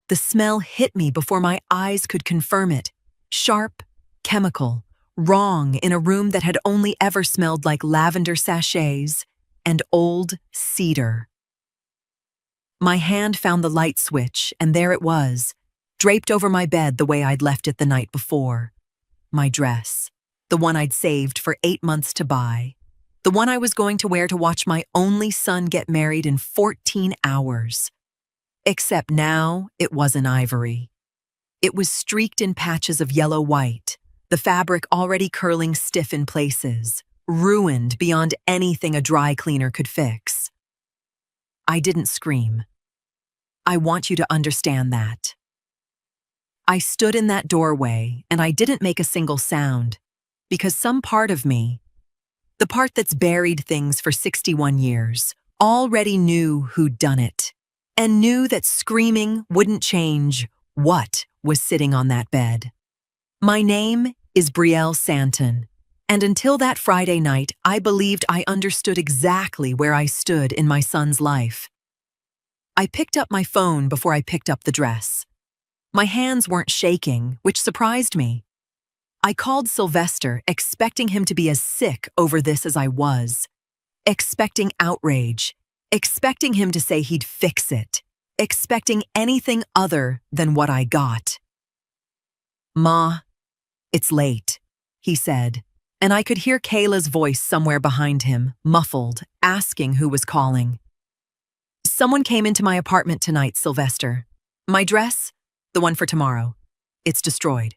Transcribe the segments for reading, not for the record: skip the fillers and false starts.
The smell hit me before my eyes could confirm it. Sharp, chemical, wrong in a room that had only ever smelled like lavender sachets and old cedar. My hand found the light switch, and there it was, draped over my bed the way I'd left it the night before. My dress, the one I'd saved for 8 months to buy, the one I was going to wear to watch my only son get married in 14 hours. Except now it wasn't ivory. It was streaked in patches of yellow-white, the fabric already curling stiff in places, ruined beyond anything a dry cleaner could fix. I didn't scream. I want you to understand that. I stood in that doorway and I didn't make a single sound, because some part of me, the part that's buried things for 61 years, already knew who'd done it, and knew that screaming wouldn't change what was sitting on that bed. My name is Brielle Santon, and until that Friday night, I believed I understood exactly where I stood in my son's life. I picked up my phone before I picked up the dress. My hands weren't shaking, which surprised me. I called Sylvester, expecting him to be as sick over this as I was, expecting outrage, expecting him to say he'd fix it, expecting anything other than what I got. "Ma, it's late," he said, and I could hear Kayla's voice somewhere behind him, muffled, asking who was calling. "Someone came into my apartment tonight, Sylvester. My dress, the one for tomorrow, it's destroyed.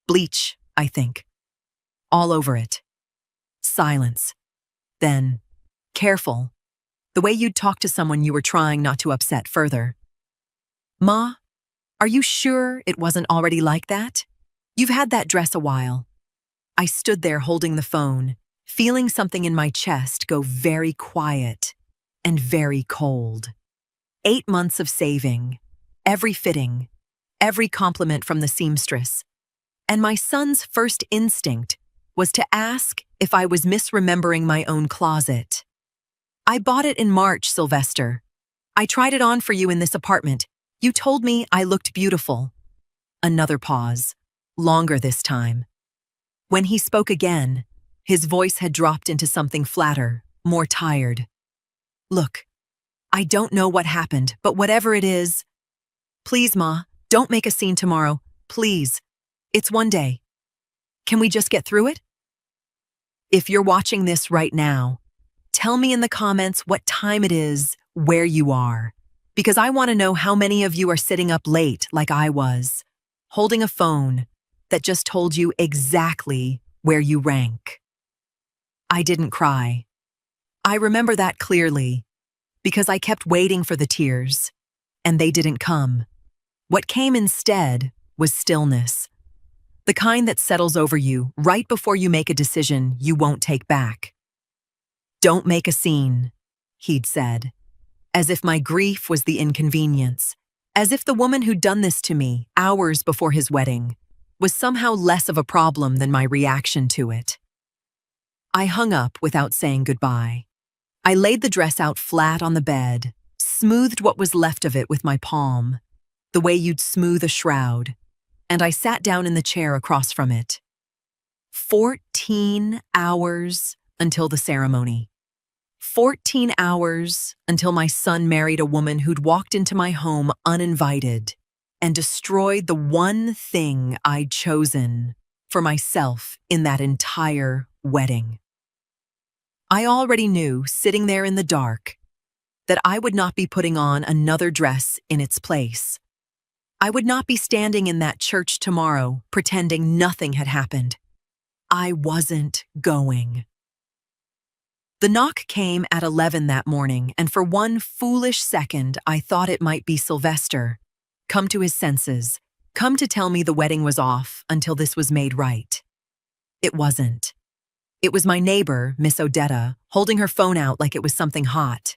Bleach, I think. All over it." Silence. Then, "Careful. The way you'd talk to someone you were trying not to upset further." "Ma, are you sure it wasn't already like that? You've had that dress a while." I stood there holding the phone, feeling something in my chest go very quiet and very cold. 8 months of saving, every fitting, every compliment from the seamstress, and my son's first instinct was to ask if I was misremembering my own closet. "I bought it in March, Sylvester. I tried it on for you in this apartment. You told me I looked beautiful." Another pause, longer this time. When he spoke again, his voice had dropped into something flatter, more tired. "Look, I don't know what happened, but whatever it is, please, Ma, don't make a scene tomorrow. Please. It's one day. Can we just get through it?" If you're watching this right now, tell me in the comments what time it is, where you are, because I want to know how many of you are sitting up late like I was, holding a phone that just told you exactly where you rank. I didn't cry. I remember that clearly, because I kept waiting for the tears, and they didn't come. What came instead was stillness, the kind that settles over you right before you make a decision you won't take back. "Don't make a scene," he'd said, as if my grief was the inconvenience, as if the woman who'd done this to me hours before his wedding was somehow less of a problem than my reaction to it. I hung up without saying goodbye. I laid the dress out flat on the bed, smoothed what was left of it with my palm, the way you'd smooth a shroud, and I sat down in the chair across from it. 14 hours until the ceremony. 14 hours until my son married a woman who'd walked into my home uninvited and destroyed the one thing I'd chosen for myself in that entire wedding. I already knew, sitting there in the dark, that I would not be putting on another dress in its place. I would not be standing in that church tomorrow pretending nothing had happened. I wasn't going. The knock came at 11 that morning, and for one foolish second I thought it might be Sylvester, come to his senses, come to tell me the wedding was off until this was made right. It wasn't. It was my neighbor, Miss Odetta, holding her phone out like it was something hot.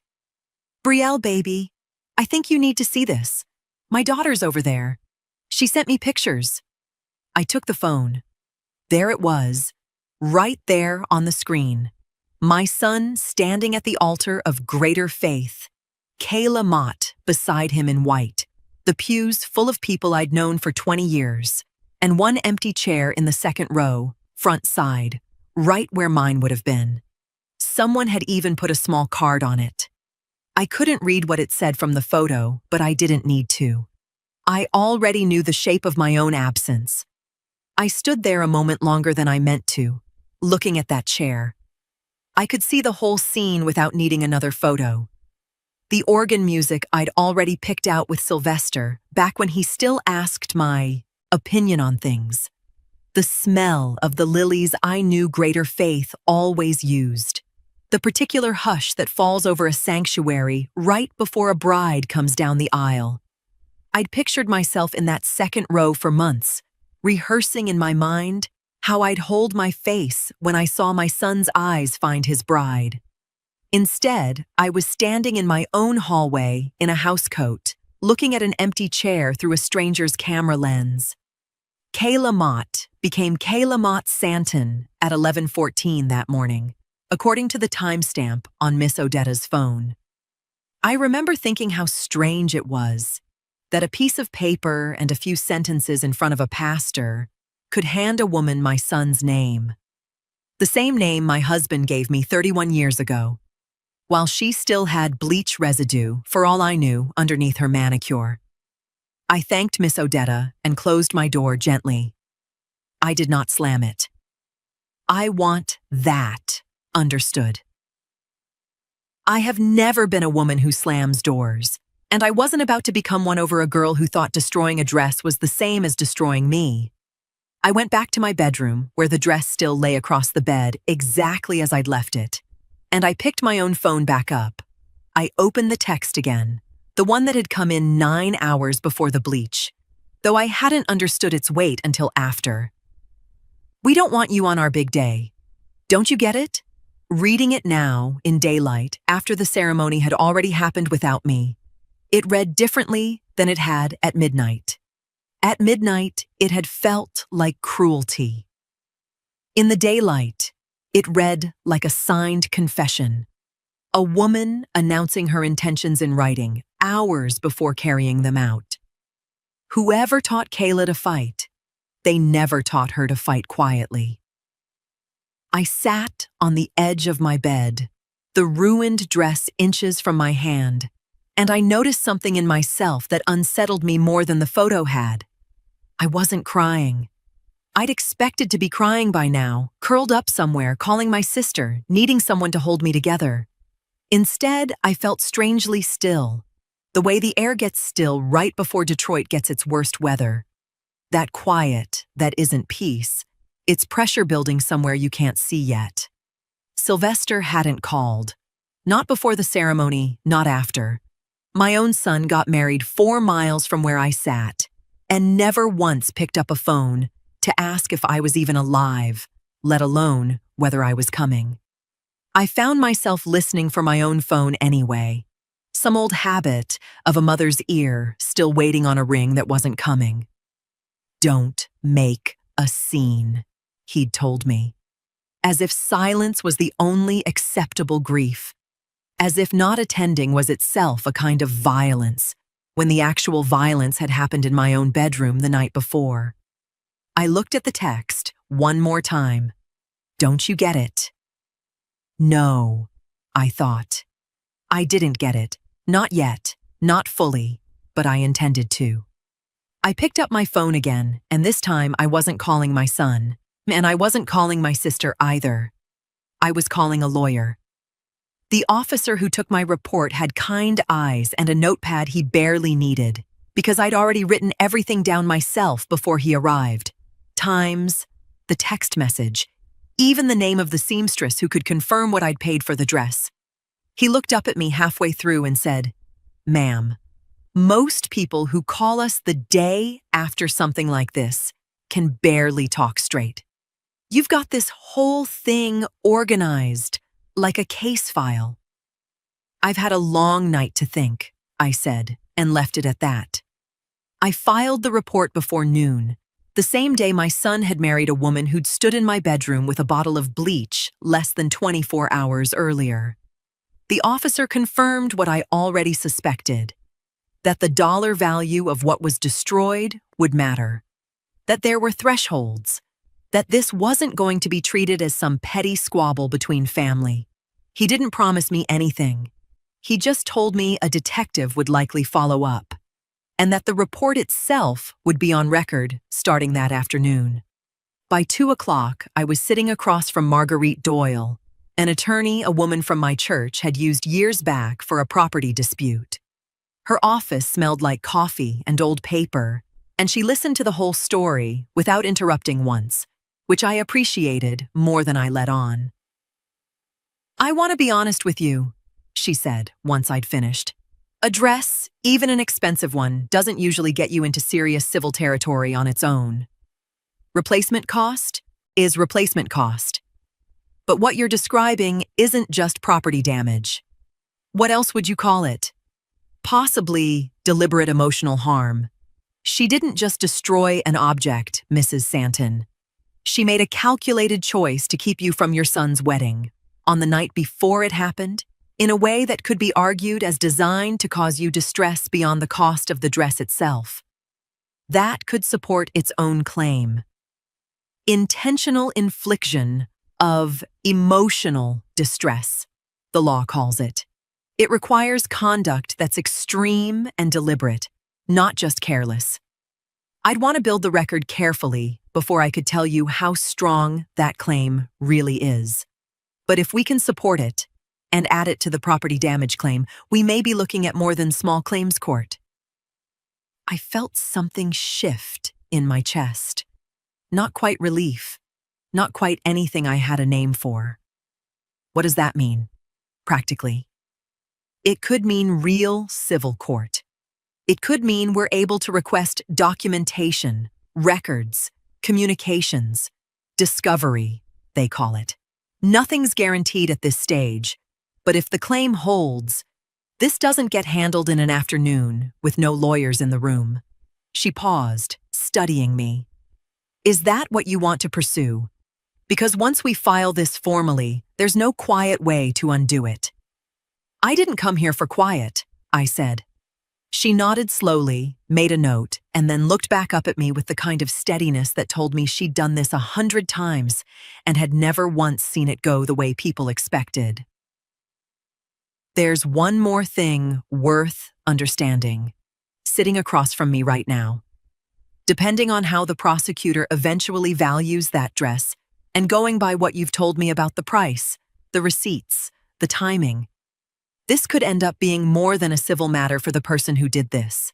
"Brielle, baby, I think you need to see this. My daughter's over there. She sent me pictures." I took the phone. There it was, right there on the screen. My son standing at the altar of greater faith, Kayla Mott beside him in white, the pews full of people I'd known for 20 years, and one empty chair in the second row, front side, right where mine would have been. Someone had even put a small card on it. I couldn't read what it said from the photo, but I didn't need to. I already knew the shape of my own absence. I stood there a moment longer than I meant to, looking at that chair. I could see the whole scene without needing another photo. The organ music I'd already picked out with Sylvester back when he still asked my opinion on things. The smell of the lilies I knew Greater Faith always used. The particular hush that falls over a sanctuary right before a bride comes down the aisle. I'd pictured myself in that second row for months, rehearsing in my mind how I'd hold my face when I saw my son's eyes find his bride. Instead, I was standing in my own hallway in a housecoat, looking at an empty chair through a stranger's camera lens. Kayla Mott became Kayla Mott Santon at 11:14 that morning, according to the timestamp on Miss Odetta's phone. I remember thinking how strange it was that a piece of paper and a few sentences in front of a pastor could hand a woman my son's name. The same name my husband gave me 31 years ago, while she still had bleach residue, for all I knew, underneath her manicure. I thanked Miss Odetta and closed my door gently. I did not slam it. I want that understood. I have never been a woman who slams doors, and I wasn't about to become one over a girl who thought destroying a dress was the same as destroying me. I went back to my bedroom, where the dress still lay across the bed exactly as I'd left it, and I picked my own phone back up. I opened the text again, the one that had come in 9 hours before the bleach, though I hadn't understood its weight until after. "We don't want you on our big day. Don't you get it?" Reading it now, in daylight, after the ceremony had already happened without me, it read differently than it had at midnight. At midnight, it had felt like cruelty. In the daylight, it read like a signed confession. A woman announcing her intentions in writing hours before carrying them out. Whoever taught Kayla to fight, they never taught her to fight quietly. I sat on the edge of my bed, the ruined dress inches from my hand, and I noticed something in myself that unsettled me more than the photo had. I wasn't crying. I'd expected to be crying by now, curled up somewhere, calling my sister, needing someone to hold me together. Instead, I felt strangely still, the way the air gets still right before Detroit gets its worst weather. That quiet that isn't peace, it's pressure building somewhere you can't see yet. Sylvester hadn't called. Not before the ceremony, not after. My own son got married 4 miles from where I sat, and never once picked up a phone to ask if I was even alive, let alone whether I was coming. I found myself listening for my own phone anyway, some old habit of a mother's ear still waiting on a ring that wasn't coming. "Don't make a scene," he'd told me, as if silence was the only acceptable grief, as if not attending was itself a kind of violence, when the actual violence had happened in my own bedroom the night before. I looked at the text one more time. Don't you get it? No, I thought. I didn't get it. Not yet, not fully, but I intended to. I picked up my phone again, and this time I wasn't calling my son, and I wasn't calling my sister either. I was calling a lawyer. The officer who took my report had kind eyes and a notepad he barely needed, because I'd already written everything down myself before he arrived. Times, the text message, even the name of the seamstress who could confirm what I'd paid for the dress. He looked up at me halfway through and said, "Ma'am, most people who call us the day after something like this can barely talk straight. You've got this whole thing organized like a case file." "I've had a long night to think," I said, and left it at that. I filed the report before noon, the same day my son had married a woman who'd stood in my bedroom with a bottle of bleach less than 24 hours earlier. The officer confirmed what I already suspected. That the dollar value of what was destroyed would matter. That there were thresholds. That this wasn't going to be treated as some petty squabble between family. He didn't promise me anything. He just told me a detective would likely follow up, and that the report itself would be on record starting that afternoon. By 2 o'clock, I was sitting across from Marguerite Doyle, an attorney a woman from my church had used years back for a property dispute. Her office smelled like coffee and old paper, and she listened to the whole story without interrupting once, which I appreciated more than I let on. "I want to be honest with you," she said once I'd finished. "A dress, even an expensive one, doesn't usually get you into serious civil territory on its own. Replacement cost is replacement cost. But what you're describing isn't just property damage. What else would you call it? Possibly deliberate emotional harm. She didn't just destroy an object, Mrs. Santon. She made a calculated choice to keep you from your son's wedding, on the night before it happened, in a way that could be argued as designed to cause you distress beyond the cost of the dress itself. That could support its own claim. Intentional infliction of emotional distress, the law calls it. It requires conduct that's extreme and deliberate, not just careless. I'd want to build the record carefully before I could tell you how strong that claim really is. But if we can support it and add it to the property damage claim, we may be looking at more than small claims court. I felt something shift in my chest. Not quite relief. Not quite anything I had a name for. What does that mean, practically? It could mean real civil court. It could mean we're able to request documentation, records, communications, discovery, they call it. Nothing's guaranteed at this stage, but if the claim holds, this doesn't get handled in an afternoon with no lawyers in the room. She paused, studying me. Is that what you want to pursue? Because once we file this formally, there's no quiet way to undo it. I didn't come here for quiet, I said. She nodded slowly, made a note, and then looked back up at me with the kind of steadiness that told me she'd done this 100 times and had never once seen it go the way people expected. There's one more thing worth understanding, sitting across from me right now. Depending on how the prosecutor eventually values that dress, and going by what you've told me about the price, the receipts, the timing, this could end up being more than a civil matter for the person who did this.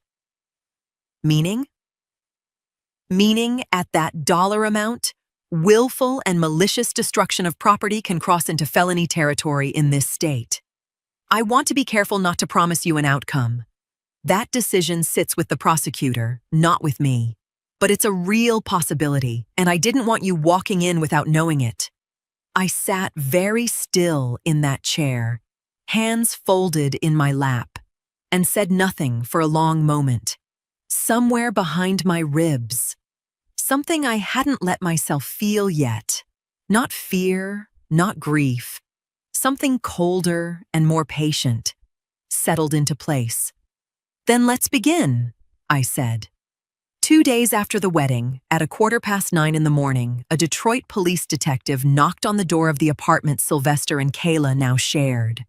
Meaning? Meaning at that dollar amount, willful and malicious destruction of property can cross into felony territory in this state. I want to be careful not to promise you an outcome. That decision sits with the prosecutor, not with me. But it's a real possibility, and I didn't want you walking in without knowing it. I sat very still in that chair, hands folded in my lap, and said nothing for a long moment. Somewhere behind my ribs, something I hadn't let myself feel yet. Not fear, not grief. Something colder and more patient, settled into place. "Then let's begin," I said. 2 days after the wedding, at 9:15 in the morning, a Detroit police detective knocked on the door of the apartment Sylvester and Kayla now shared.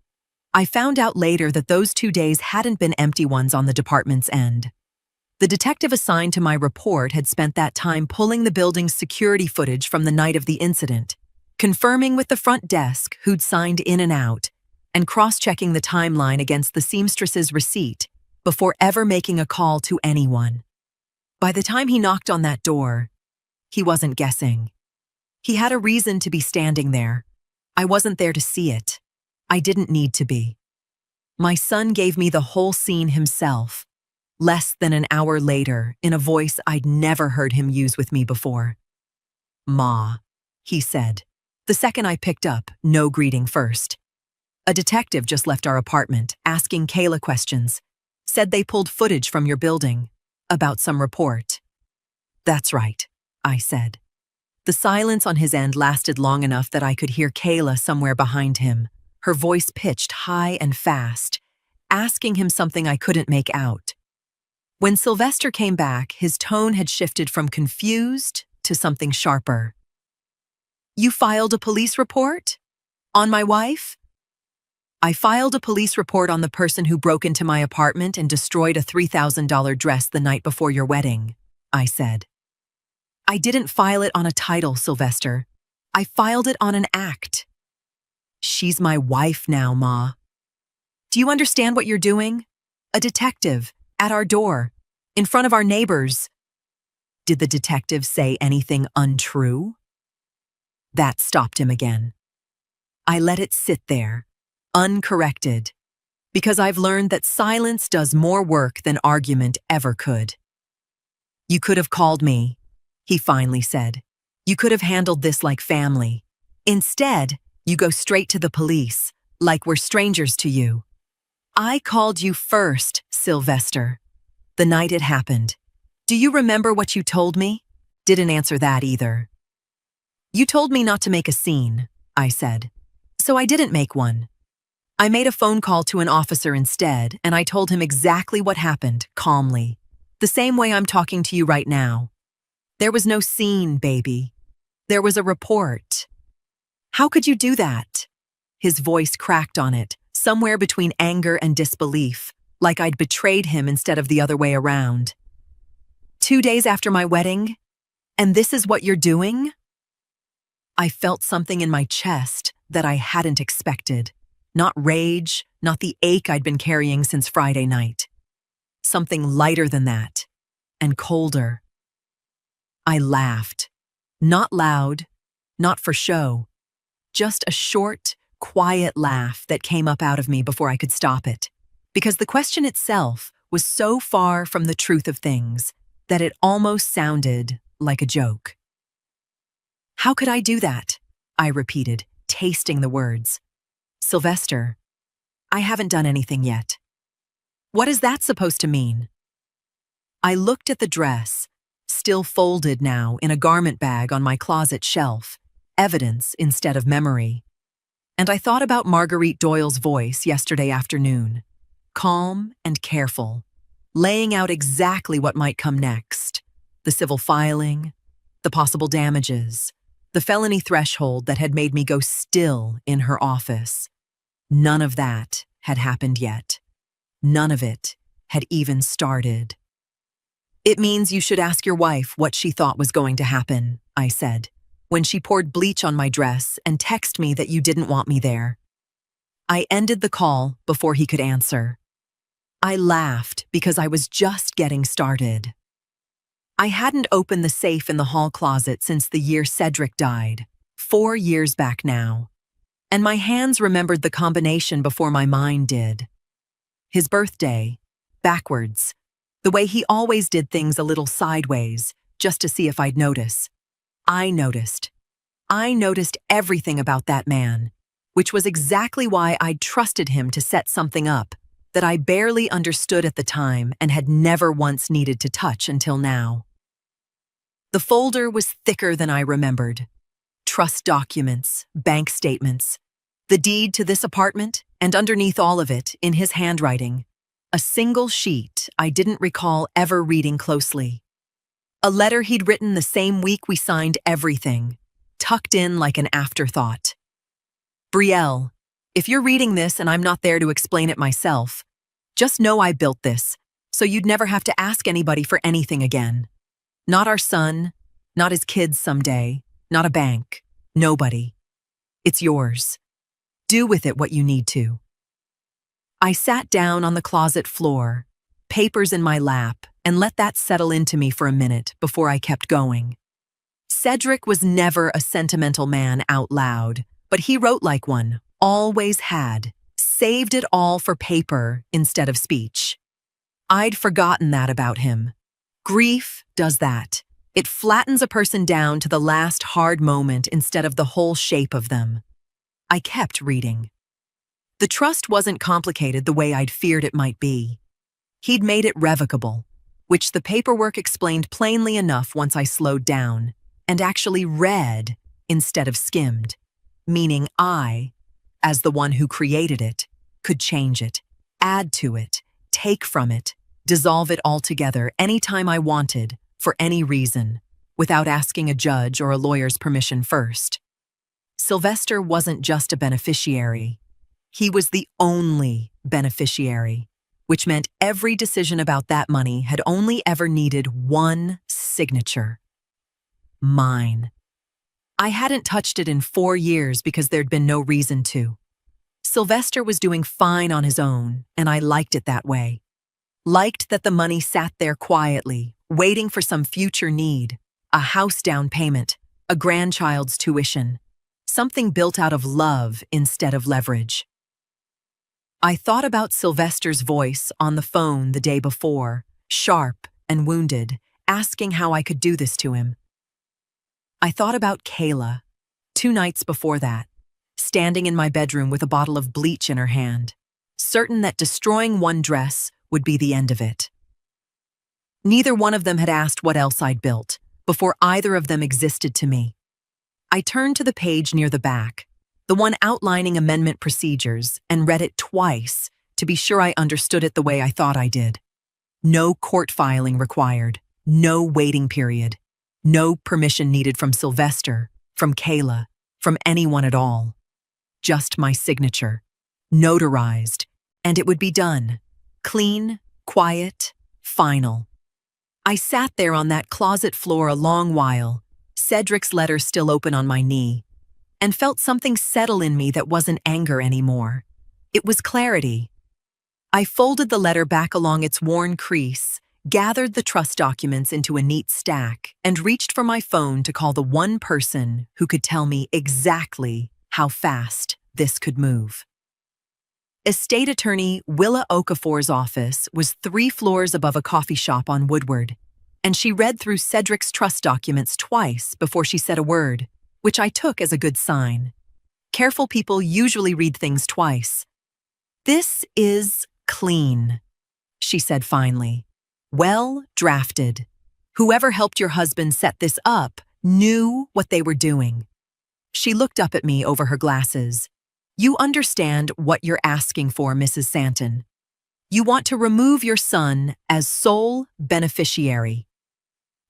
I found out later that those 2 days hadn't been empty ones on the department's end. The detective assigned to my report had spent that time pulling the building's security footage from the night of the incident, confirming with the front desk who'd signed in and out, and cross-checking the timeline against the seamstress's receipt before ever making a call to anyone. By the time he knocked on that door, he wasn't guessing. He had a reason to be standing there. I wasn't there to see it. I didn't need to be. My son gave me the whole scene himself, less than an hour later, in a voice I'd never heard him use with me before. "Ma," he said. The second I picked up, no greeting first. "A detective just left our apartment, asking Kayla questions. Said they pulled footage from your building. About some report." "That's right," I said. The silence on his end lasted long enough that I could hear Kayla somewhere behind him, her voice pitched high and fast, asking him something I couldn't make out. When Sylvester came back, his tone had shifted from confused to something sharper. "You filed a police report? On my wife?" "I filed a police report on the person who broke into my apartment and destroyed a $3,000 dress the night before your wedding," I said. "I didn't file it on a title, Sylvester. I filed it on an act." "She's my wife now, Ma. Do you understand what you're doing? A detective, at our door, in front of our neighbors." Did the detective say anything untrue? That stopped him again. I let it sit there, uncorrected, because I've learned that silence does more work than argument ever could. "You could have called me," he finally said. "You could have handled this like family. Instead, you go straight to the police, like we're strangers to you." "I called you first, Sylvester. The night it happened. Do you remember what you told me?" Didn't answer that either. "You told me not to make a scene," I said. "So I didn't make one. I made a phone call to an officer instead, and I told him exactly what happened, calmly. The same way I'm talking to you right now. There was no scene, baby. There was a report." "How could you do that?" His voice cracked on it, somewhere between anger and disbelief, like I'd betrayed him instead of the other way around. 2 days after my wedding? And this is what you're doing?" I felt something in my chest that I hadn't expected. Not rage, not the ache I'd been carrying since Friday night. Something lighter than that, and colder. I laughed. Not loud, not for show. Just a short, quiet laugh that came up out of me before I could stop it. Because the question itself was so far from the truth of things that it almost sounded like a joke. "How could I do that?" I repeated, tasting the words. "Sylvester, I haven't done anything yet." "What is that supposed to mean?" I looked at the dress, still folded now in a garment bag on my closet shelf, evidence instead of memory. And I thought about Marguerite Doyle's voice yesterday afternoon, calm and careful, laying out exactly what might come next: the civil filing, the possible damages, the felony threshold that had made me go still in her office. None of that had happened yet. None of it had even started. "It means you should ask your wife what she thought was going to happen," I said, "when she poured bleach on my dress and texted me that you didn't want me there." I ended the call before he could answer. I laughed because I was just getting started. I hadn't opened the safe in the hall closet since the year Cedric died, 4 years back now, and my hands remembered the combination before my mind did. His birthday, backwards, the way he always did things a little sideways, just to see if I'd notice. I noticed. I noticed everything about that man, which was exactly why I'd trusted him to set something up that I barely understood at the time and had never once needed to touch until now. The folder was thicker than I remembered. Trust documents, bank statements, the deed to this apartment, and underneath all of it, in his handwriting, a single sheet I didn't recall ever reading closely. A letter he'd written the same week we signed everything, tucked in like an afterthought. "Brielle, if you're reading this and I'm not there to explain it myself, just know I built this, so you'd never have to ask anybody for anything again. Not our son, not his kids someday, not a bank, nobody. It's yours. Do with it what you need to." I sat down on the closet floor, papers in my lap, and let that settle into me for a minute before I kept going. Cedric was never a sentimental man out loud, but he wrote like one, always had, saved it all for paper instead of speech. I'd forgotten that about him. Grief does that. It flattens a person down to the last hard moment instead of the whole shape of them. I kept reading. The trust wasn't complicated the way I'd feared it might be. He'd made it revocable, which the paperwork explained plainly enough once I slowed down and actually read instead of skimmed, meaning I, as the one who created it, could change it, add to it, take from it, dissolve it altogether anytime I wanted, for any reason, without asking a judge or a lawyer's permission first. Sylvester wasn't just a beneficiary. He was the only beneficiary, which meant every decision about that money had only ever needed one signature: mine. I hadn't touched it in 4 years because there'd been no reason to. Sylvester was doing fine on his own, and I liked it that way. Liked that the money sat there quietly, waiting for some future need, a house down payment, a grandchild's tuition, something built out of love instead of leverage. I thought about Sylvester's voice on the phone the day before, sharp and wounded, asking how I could do this to him. I thought about Kayla, 2 nights before that, standing in my bedroom with a bottle of bleach in her hand, certain that destroying one dress would be the end of it. Neither one of them had asked what else I'd built, before either of them existed to me. I turned to the page near the back, the one outlining amendment procedures, and read it twice to be sure I understood it the way I thought I did. No court filing required, no waiting period, no permission needed from Sylvester, from Kayla, from anyone at all. Just my signature, notarized, and it would be done. Clean, quiet, final. I sat there on that closet floor a long while, Cedric's letter still open on my knee, and felt something settle in me that wasn't anger anymore. It was clarity. I folded the letter back along its worn crease, gathered the trust documents into a neat stack, and reached for my phone to call the one person who could tell me exactly how fast this could move. Estate attorney Willa Okafor's office was 3 floors above a coffee shop on Woodward, and she read through Cedric's trust documents twice before she said a word, which I took as a good sign. Careful people usually read things twice. "This is clean," she said finally. "Well drafted. Whoever helped your husband set this up knew what they were doing." She looked up at me over her glasses. "You understand what you're asking for, Mrs. Santon. You want to remove your son as sole beneficiary."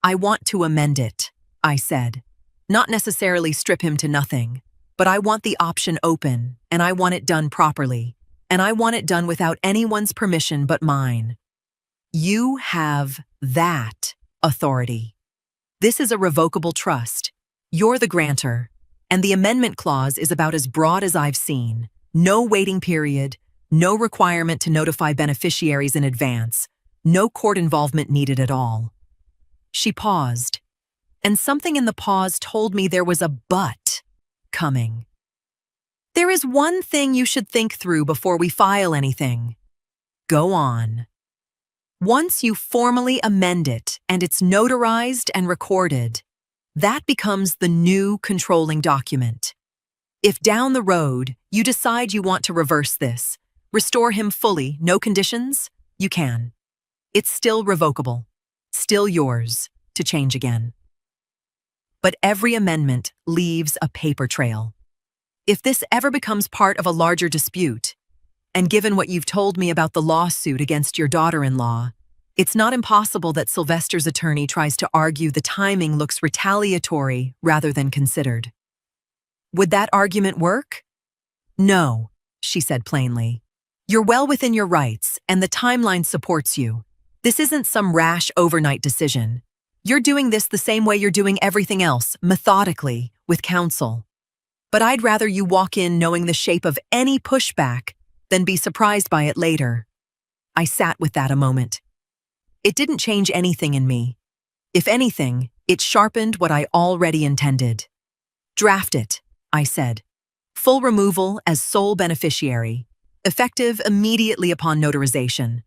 "I want to amend it," I said. "Not necessarily strip him to nothing, but I want the option open, and I want it done properly, and I want it done without anyone's permission but mine." "You have that authority. This is a revocable trust. You're the grantor, and the amendment clause is about as broad as I've seen. No waiting period, no requirement to notify beneficiaries in advance, no court involvement needed at all." She paused, and something in the pause told me there was a but coming. "There is one thing you should think through before we file anything." "Go on." "Once you formally amend it and it's notarized and recorded, that becomes the new controlling document. If down the road you decide you want to reverse this, restore him fully, no conditions, you can. It's still revocable, still yours to change again. But every amendment leaves a paper trail. If this ever becomes part of a larger dispute, and given what you've told me about the lawsuit against your daughter-in-law, it's not impossible that Sylvester's attorney tries to argue the timing looks retaliatory rather than considered. Would that argument work?" "No," she said plainly. "You're well within your rights, and the timeline supports you. This isn't some rash overnight decision. You're doing this the same way you're doing everything else, methodically, with counsel. But I'd rather you walk in knowing the shape of any pushback than be surprised by it later." I sat with that a moment. It didn't change anything in me. If anything, it sharpened what I already intended. "Draft it," I said. "Full removal as sole beneficiary, effective immediately upon notarization.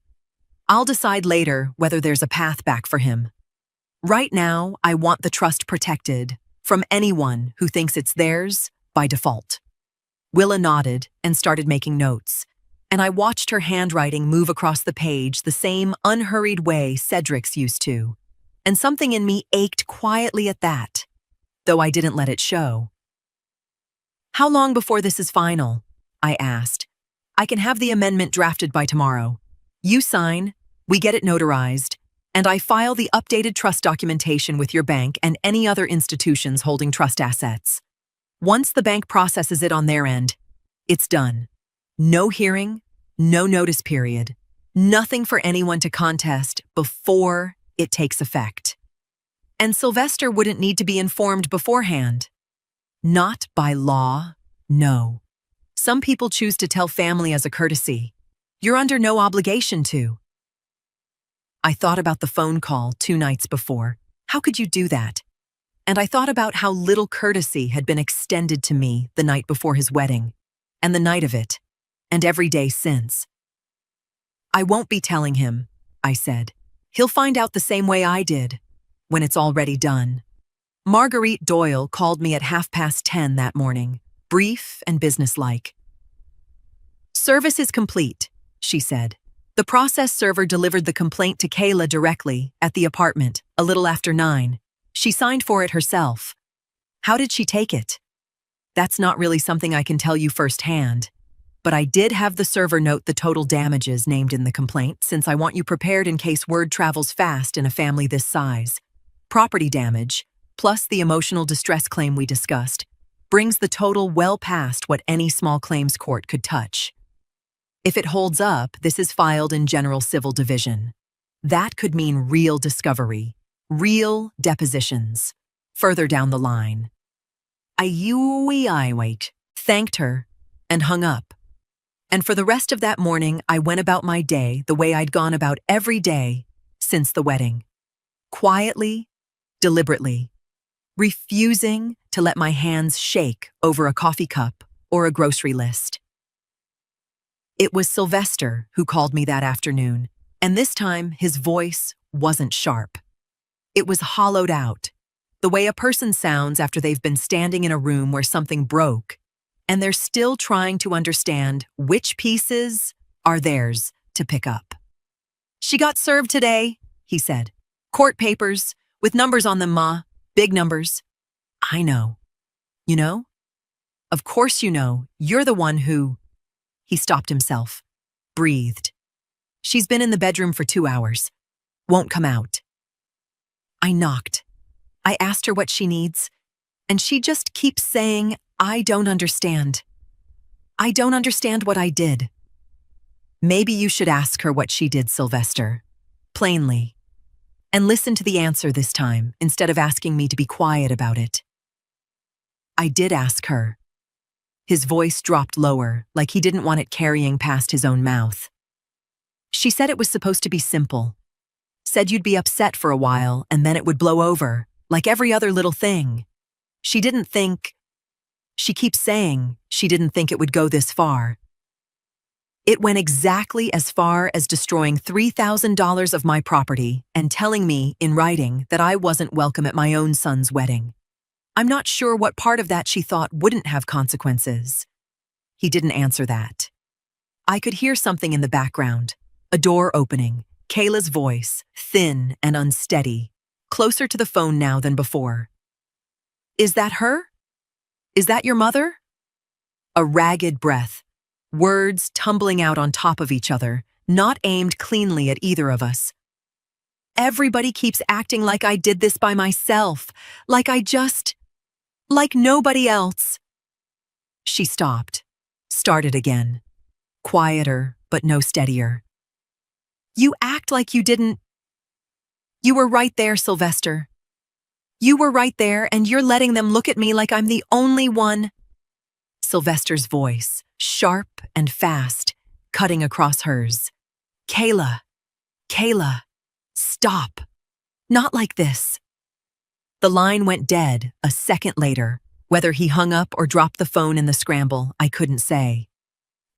I'll decide later whether there's a path back for him. Right now, I want the trust protected from anyone who thinks it's theirs by default." Willa nodded and started making notes, and I watched her handwriting move across the page the same unhurried way Cedric's used to, and something in me ached quietly at that, though I didn't let it show. "How long before this is final?" I asked. "I can have the amendment drafted by tomorrow. You sign, We get it notarized, and I file the updated trust documentation with your bank and any other institutions holding trust assets. Once the bank processes it on their end, it's done. No hearing, no notice period, nothing for anyone to contest before it takes effect. And Sylvester wouldn't need to be informed beforehand. Not by law, no. Some people choose to tell family as a courtesy. You're under no obligation to. I thought about the phone call 2 nights before. How could you do that? And I thought about how little courtesy had been extended to me the night before his wedding, and the night of it, and every day since. I won't be telling him, I said. He'll find out the same way I did, when it's already done. Marguerite Doyle called me at 10:30 that morning, brief and businesslike. Service is complete, she said. The process server delivered the complaint to Kayla directly at the apartment a little after 9. She signed for it herself. How did she take it? That's not really something I can tell you firsthand, but I did have the server note the total damages named in the complaint since I want you prepared in case word travels fast in a family this size. Property damage, plus the emotional distress claim we discussed, brings the total well past what any small claims court could touch. If it holds up, this is filed in General Civil Division. That could mean real discovery, real depositions, further down the line. I thanked her and hung up. And for the rest of that morning, I went about my day the way I'd gone about every day since the wedding. Quietly, deliberately, refusing to let my hands shake over a coffee cup or a grocery list. It was Sylvester who called me that afternoon, and this time his voice wasn't sharp. It was hollowed out, the way a person sounds after they've been standing in a room where something broke, and they're still trying to understand which pieces are theirs to pick up. She got served today, he said. Court papers, with numbers on them, Ma. Big numbers. I know. You know? Of course you know. You're the one who... He stopped himself, breathed. She's been in the bedroom for 2 hours. Won't come out. I knocked. I asked her what she needs, and she just keeps saying, I don't understand. I don't understand what I did. Maybe you should ask her what she did, Sylvester. Plainly. And listen to the answer this time, instead of asking me to be quiet about it. I did ask her. His voice dropped lower, like he didn't want it carrying past his own mouth. She said it was supposed to be simple. Said you'd be upset for a while, and then it would blow over, like every other little thing. She didn't think... She keeps saying she didn't think it would go this far. It went exactly as far as destroying $3,000 of my property and telling me, in writing, that I wasn't welcome at my own son's wedding. I'm not sure what part of that she thought wouldn't have consequences. He didn't answer that. I could hear something in the background, a door opening, Kayla's voice, thin and unsteady, closer to the phone now than before. Is that her? Is that your mother? A ragged breath, words tumbling out on top of each other, not aimed cleanly at either of us. Everybody keeps acting like I did this by myself, like nobody else. She stopped, started again, quieter but no steadier. You act like you didn't. You were right there, Sylvester. You were right there, and you're letting them look at me like I'm the only one. Sylvester's voice, sharp and fast, cutting across hers. Kayla, stop. Not like this. The line went dead a second later. Whether he hung up or dropped the phone in the scramble, I couldn't say.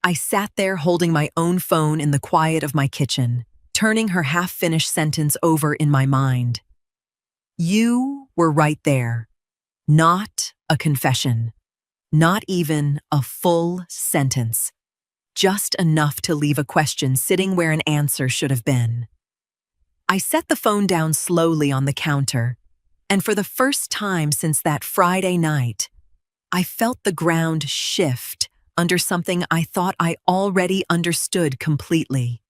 I sat there holding my own phone in the quiet of my kitchen, turning her half-finished sentence over in my mind. You were right there. Not a confession. Not even a full sentence. Just enough to leave a question sitting where an answer should have been. I set the phone down slowly on the counter, and for the first time since that Friday night, I felt the ground shift under something I thought I already understood completely.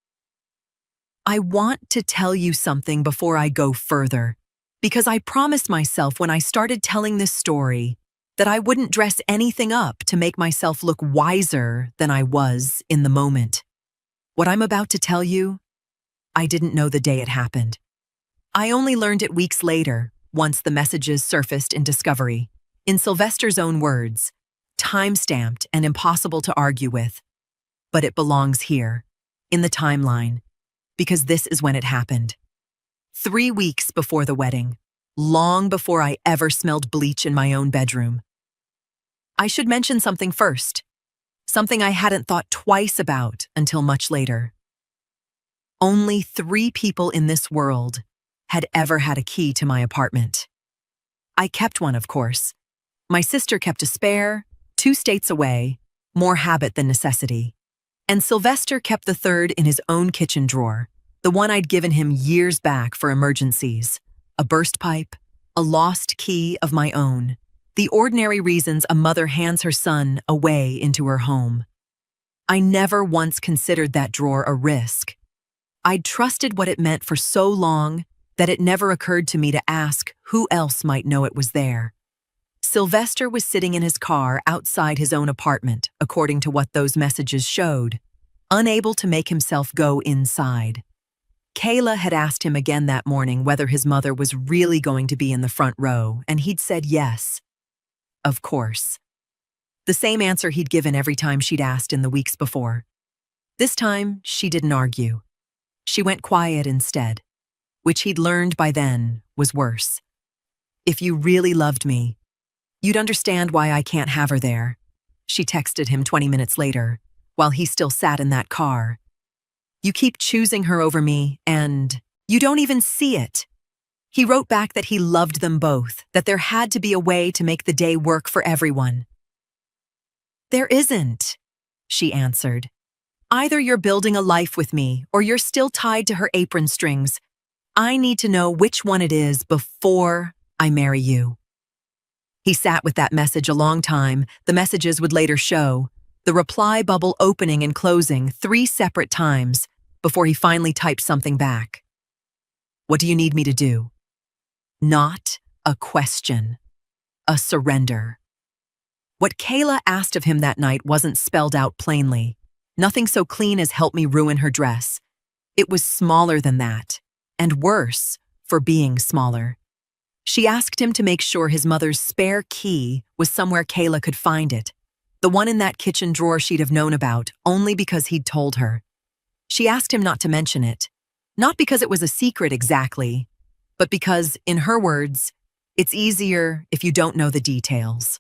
I want to tell you something before I go further, because I promised myself when I started telling this story that I wouldn't dress anything up to make myself look wiser than I was in the moment. What I'm about to tell you, I didn't know the day it happened. I only learned it weeks later, once the messages surfaced in Discovery. In Sylvester's own words, time-stamped and impossible to argue with. But it belongs here, in the timeline, because this is when it happened. 3 weeks before the wedding, long before I ever smelled bleach in my own bedroom. I should mention something first, something I hadn't thought twice about until much later. Only 3 people in this world had ever had a key to my apartment. I kept one, of course. My sister kept a spare, 2 states away, more habit than necessity. And Sylvester kept the third in his own kitchen drawer, the one I'd given him years back for emergencies. A burst pipe, a lost key of my own. The ordinary reasons a mother hands her son away into her home. I never once considered that drawer a risk. I'd trusted what it meant for so long that it never occurred to me to ask who else might know it was there. Sylvester was sitting in his car outside his own apartment, according to what those messages showed, unable to make himself go inside. Kayla had asked him again that morning whether his mother was really going to be in the front row, and he'd said yes. Of course. The same answer he'd given every time she'd asked in the weeks before. This time, she didn't argue. She went quiet instead, which he'd learned by then was worse. If you really loved me, you'd understand why I can't have her there, she texted him 20 minutes later, while he still sat in that car. You keep choosing her over me, and you don't even see it. He wrote back that he loved them both, that there had to be a way to make the day work for everyone. There isn't, she answered. Either you're building a life with me, or you're still tied to her apron strings. I need to know which one it is before I marry you. He sat with that message a long time. The messages would later show, the reply bubble opening and closing 3 separate times before he finally typed something back. What do you need me to do? Not a question, a surrender. What Kayla asked of him that night wasn't spelled out plainly. Nothing so clean as help me ruin her dress. It was smaller than that, and worse for being smaller. She asked him to make sure his mother's spare key was somewhere Kayla could find it, the one in that kitchen drawer she'd have known about only because he'd told her. She asked him not to mention it, not because it was a secret exactly, but because, in her words, it's easier if you don't know the details.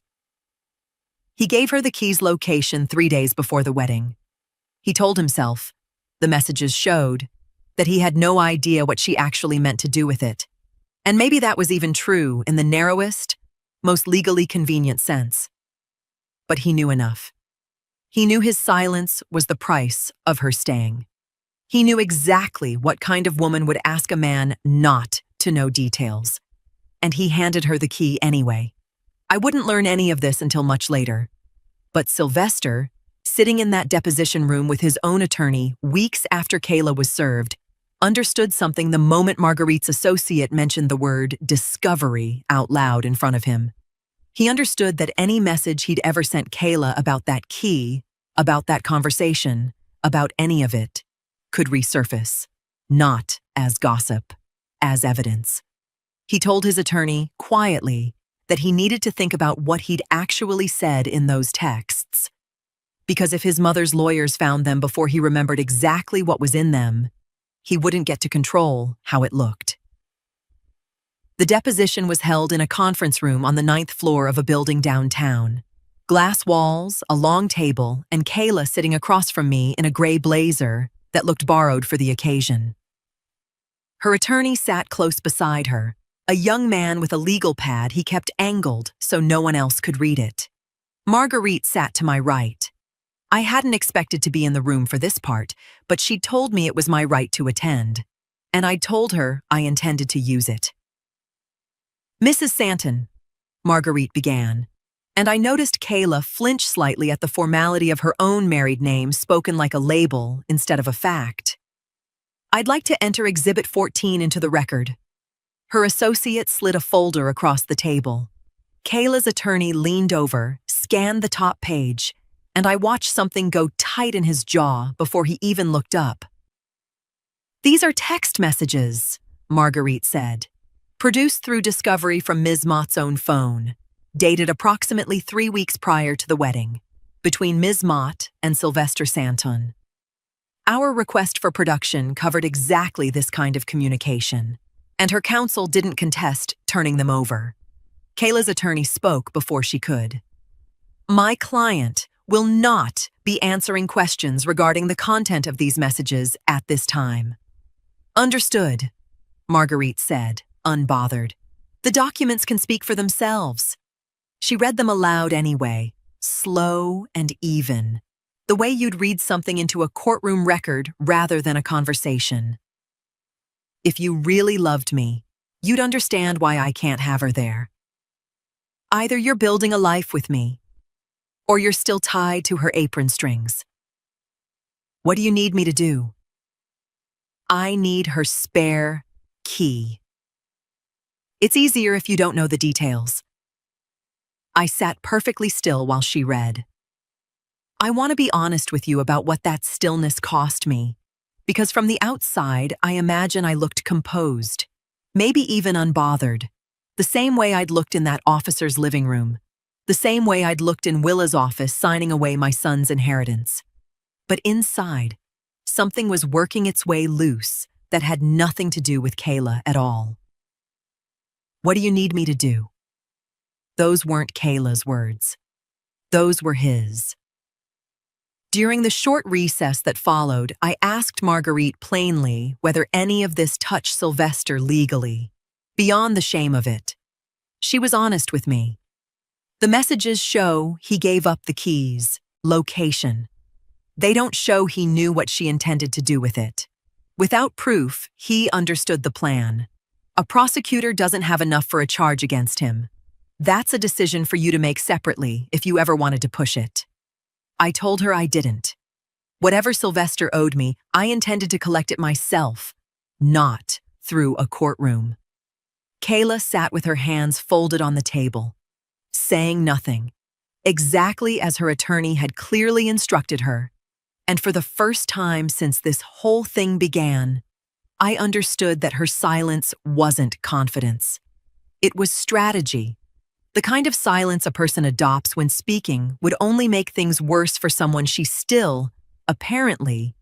He gave her the key's location 3 days before the wedding. He told himself, the messages showed, that he had no idea what she actually meant to do with it. And maybe that was even true in the narrowest, most legally convenient sense. But he knew enough. He knew his silence was the price of her staying. He knew exactly what kind of woman would ask a man not to know details. And he handed her the key anyway. I wouldn't learn any of this until much later. But Sylvester, sitting in that deposition room with his own attorney weeks after Kayla was served, understood something the moment Marguerite's associate mentioned the word discovery out loud in front of him. He understood that any message he'd ever sent Kayla about that key, about that conversation, about any of it, could resurface, not as gossip, as evidence. He told his attorney, quietly, that he needed to think about what he'd actually said in those texts. Because if his mother's lawyers found them before he remembered exactly what was in them, he wouldn't get to control how it looked. The deposition was held in a conference room on the 9th floor of a building downtown. Glass walls, a long table, and Kayla sitting across from me in a gray blazer that looked borrowed for the occasion. Her attorney sat close beside her, a young man with a legal pad he kept angled so no one else could read it. Marguerite sat to my right. I hadn't expected to be in the room for this part, but she'd told me it was my right to attend, and I'd told her I intended to use it. Mrs. Santon, Marguerite began, and I noticed Kayla flinch slightly at the formality of her own married name spoken like a label instead of a fact. I'd like to enter Exhibit 14 into the record. Her associate slid a folder across the table. Kayla's attorney leaned over, scanned the top page, and I watched something go tight in his jaw before he even looked up. "These are text messages," Marguerite said, "produced through discovery from Ms. Mott's own phone, dated approximately 3 weeks prior to the wedding, between Ms. Mott and Sylvester Santon. Our request for production covered exactly this kind of communication, and her counsel didn't contest turning them over." Kayla's attorney spoke before she could. "My client will not be answering questions regarding the content of these messages at this time." "Understood," Marguerite said, unbothered. "The documents can speak for themselves." She read them aloud anyway, slow and even, the way you'd read something into a courtroom record rather than a conversation. "If you really loved me, you'd understand why I can't have her there. Either you're building a life with me, or you're still tied to her apron strings. What do you need me to do?" "I need her spare key." "It's easier if you don't know the details." I sat perfectly still while she read. "I want to be honest with you about what that stillness cost me, because from the outside, I imagine I looked composed, maybe even unbothered, the same way I'd looked in that officer's living room, the same way I'd looked in Willa's office signing away my son's inheritance. But inside, something was working its way loose that had nothing to do with Kayla at all. "What do you need me to do?" Those weren't Kayla's words. Those were his. During the short recess that followed, I asked Marguerite plainly whether any of this touched Sylvester legally, beyond the shame of it. She was honest with me. The messages show he gave up the keys, location. They don't show he knew what she intended to do with it. Without proof, he understood the plan. A prosecutor doesn't have enough for a charge against him. That's a decision for you to make separately if you ever wanted to push it. I told her I didn't. Whatever Sylvester owed me, I intended to collect it myself, not through a courtroom. Kayla sat with her hands folded on the table, saying nothing, exactly as her attorney had clearly instructed her. And for the first time since this whole thing began, I understood that her silence wasn't confidence. It was strategy. The kind of silence a person adopts when speaking would only make things worse for someone she still, apparently,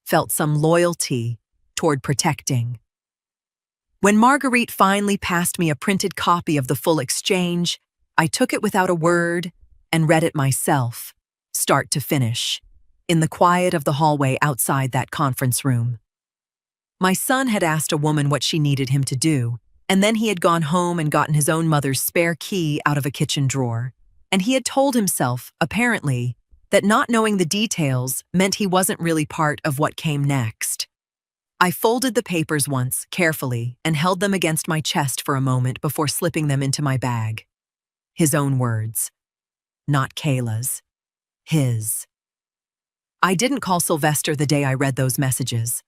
felt some loyalty toward protecting. When Marguerite finally passed me a printed copy of the full exchange, I took it without a word and read it myself, start to finish, in the quiet of the hallway outside that conference room. My son had asked a woman what she needed him to do, and then he had gone home and gotten his own mother's spare key out of a kitchen drawer. And he had told himself, apparently, that not knowing the details meant he wasn't really part of what came next. I folded the papers once, carefully, and held them against my chest for a moment before slipping them into my bag. His own words. Not Kayla's. His. I didn't call Sylvester the day I read those messages.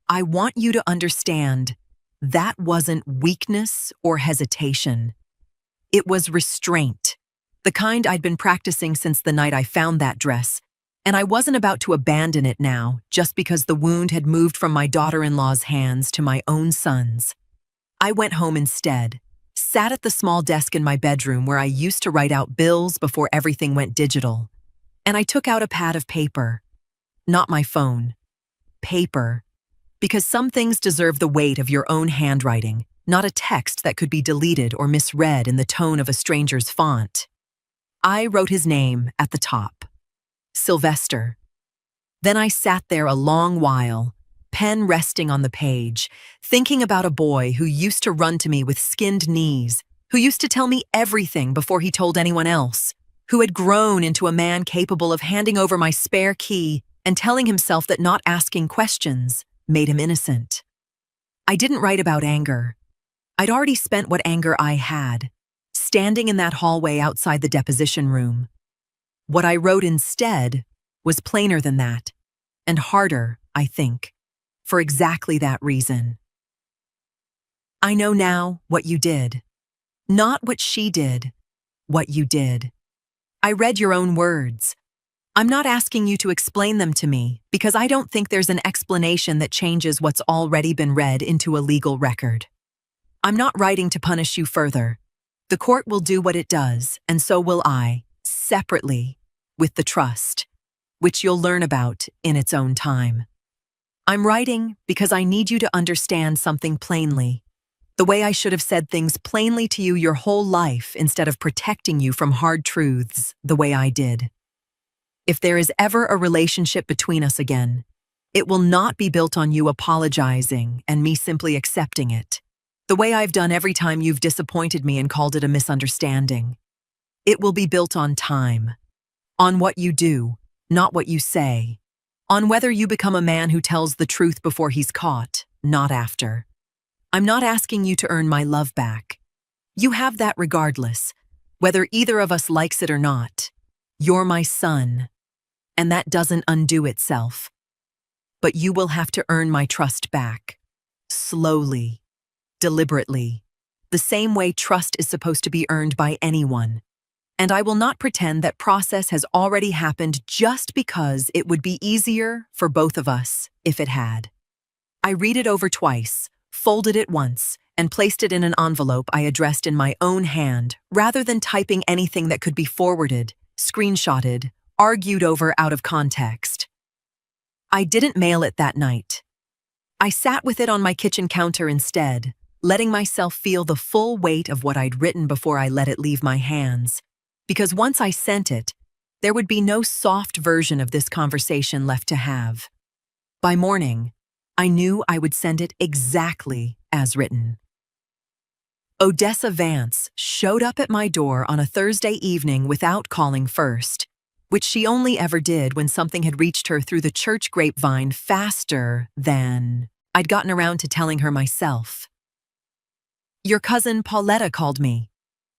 I want you to understand, that wasn't weakness or hesitation. It was restraint, the kind I'd been practicing since the night I found that dress, and I wasn't about to abandon it now just because the wound had moved from my daughter-in-law's hands to my own son's. I went home instead, sat at the small desk in my bedroom where I used to write out bills before everything went digital, and I took out a pad of paper. Not my phone. Paper. Because some things deserve the weight of your own handwriting, not a text that could be deleted or misread in the tone of a stranger's font. I wrote his name at the top. Sylvester. Then I sat there a long while, pen resting on the page, thinking about a boy who used to run to me with skinned knees, who used to tell me everything before he told anyone else, who had grown into a man capable of handing over my spare key and telling himself that not asking questions made him innocent. I didn't write about anger. I'd already spent what anger I had, standing in that hallway outside the deposition room. What I wrote instead was plainer than that, and harder, I think. for exactly that reason. I know now what you did. Not what she did, what you did. I read your own words. I'm not asking you to explain them to me because I don't think there's an explanation that changes what's already been read into a legal record. I'm not writing to punish you further. The court will do what it does, and so will I, separately, with the trust, which you'll learn about in its own time. I'm writing because I need you to understand something plainly, the way I should have said things plainly to you your whole life instead of protecting you from hard truths the way I did. If there is ever a relationship between us again, it will not be built on you apologizing and me simply accepting it, the way I've done every time you've disappointed me and called it a misunderstanding. It will be built on time, on what you do, not what you say, on whether you become a man who tells the truth before he's caught, not after. I'm not asking you to earn my love back. You have that regardless, whether either of us likes it or not. You're my son, and that doesn't undo itself. But you will have to earn my trust back. Slowly, deliberately, the same way trust is supposed to be earned by anyone. And I will not pretend that process has already happened just because it would be easier for both of us if it had. I read it over twice, folded it once, and placed it in an envelope I addressed in my own hand rather than typing anything that could be forwarded, screenshotted, argued over out of context. I didn't mail it that night. I sat with it on my kitchen counter instead, letting myself feel the full weight of what I'd written before I let it leave my hands. Because once I sent it, there would be no soft version of this conversation left to have. By morning, I knew I would send it exactly as written. Odessa Vance showed up at my door on a Thursday evening without calling first, which she only ever did when something had reached her through the church grapevine faster than I'd gotten around to telling her myself. "Your cousin Pauletta called me,"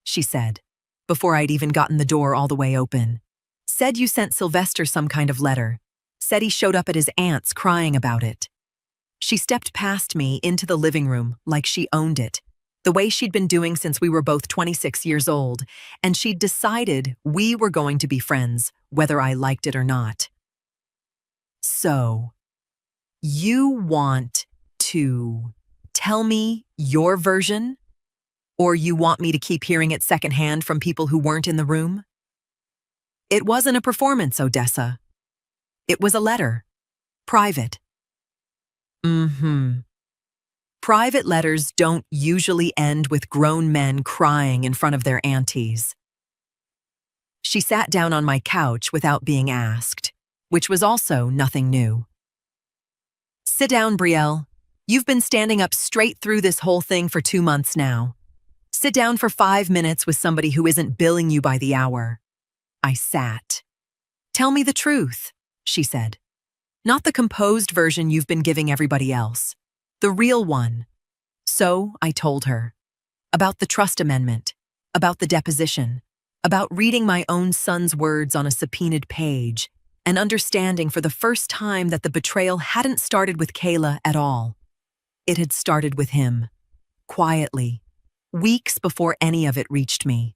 she said, before I'd even gotten the door all the way open. "Said you sent Sylvester some kind of letter. Said he showed up at his aunt's crying about it." She stepped past me into the living room like she owned it, the way she'd been doing since we were both 26 years old, and she'd decided we were going to be friends, whether I liked it or not. "So, you want to tell me your version? Or you want me to keep hearing it secondhand from people who weren't in the room?" "It wasn't a performance, Odessa. It was a letter. Private." Private letters don't usually end with grown men crying in front of their aunties. She sat down on my couch without being asked, which was also nothing new. "Sit down, Brielle. You've been standing up straight through this whole thing for 2 months now. Sit down for 5 minutes with somebody who isn't billing you by the hour." I sat. "Tell me the truth," she said. "Not the composed version you've been giving everybody else. The real one." So I told her. About the trust amendment, about the deposition, about reading my own son's words on a subpoenaed page, and understanding for the first time that the betrayal hadn't started with Kayla at all. It had started with him, quietly, weeks before any of it reached me.